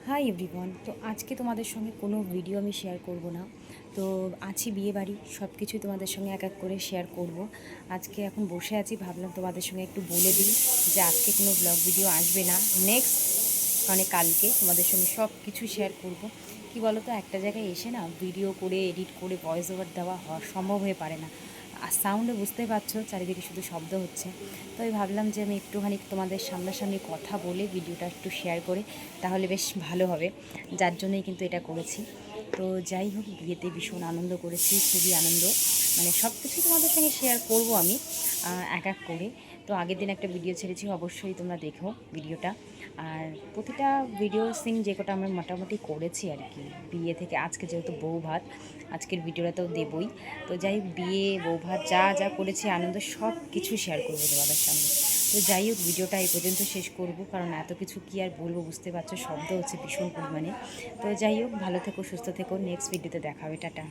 Hi everyone. তো আজকে তোমাদের সঙ্গে কোনো ভিডিও আমি শেয়ার করব না। তো আছি বিয়ে বাড়ি, সব কিছুই তোমাদের সঙ্গে এক এক করে শেয়ার করব। আজকে এখন বসে আছি, ভাবলাম তোমাদের সঙ্গে একটু বলে দিই যে আজকে কোনো ব্লগ ভিডিও আসবে না, নেক্সট মানে কালকে তোমাদের সঙ্গে সব কিছু শেয়ার করব। কি বলো তো, একটা জায়গায় এসে না ভিডিও করে এডিট করে ভয়েস ওভার দেওয়া সম্ভব হয়ে পারে না। আর সাউন্ডে বুঝতেই পারছো চারিদিকে শুধু শব্দ হচ্ছে। তো আমি ভাবলাম যে আমি একটুখানি তোমাদের সামনাসামনি কথা বলে ভিডিওটা একটু শেয়ার করে তাহলে বেশ ভালো হবে, যার জন্যই কিন্তু এটা করেছি। তো যাই হোক, বিয়েতে ভীষণ আনন্দ করেছি, খুবই আনন্দ, মানে সব কিছুই তোমাদের সঙ্গে শেয়ার করব আমি এক এক করে। তো আগের দিন একটা ভিডিও ছেড়েছি, অবশ্যই তোমরা দেখো ভিডিওটা। আর প্রতিটা ভিডিও সিন যে কটা আমরা মোটামুটি করেছি আর কি, বিয়ে থেকে আজকে যেহেতু বউ ভাত, আজকের ভিডিওটা তো দেবই। তো যাই হোক, বিয়ে বউ ভাত যা যা করেছি আনন্দ সব কিছু শেয়ার করবো তোমাদের সামনে। তো যাই হোক, ভিডিওটা এই পর্যন্ত শেষ করব, কারণ এত কিছু কি আর বলবো, বুঝতে পারছো শব্দ হচ্ছে ভীষণ পরিমাণে। তো যাই হোক, ভালো থেকো, সুস্থ থেকো, নেক্সট ভিডিওতে দেখা হবে, টাটা।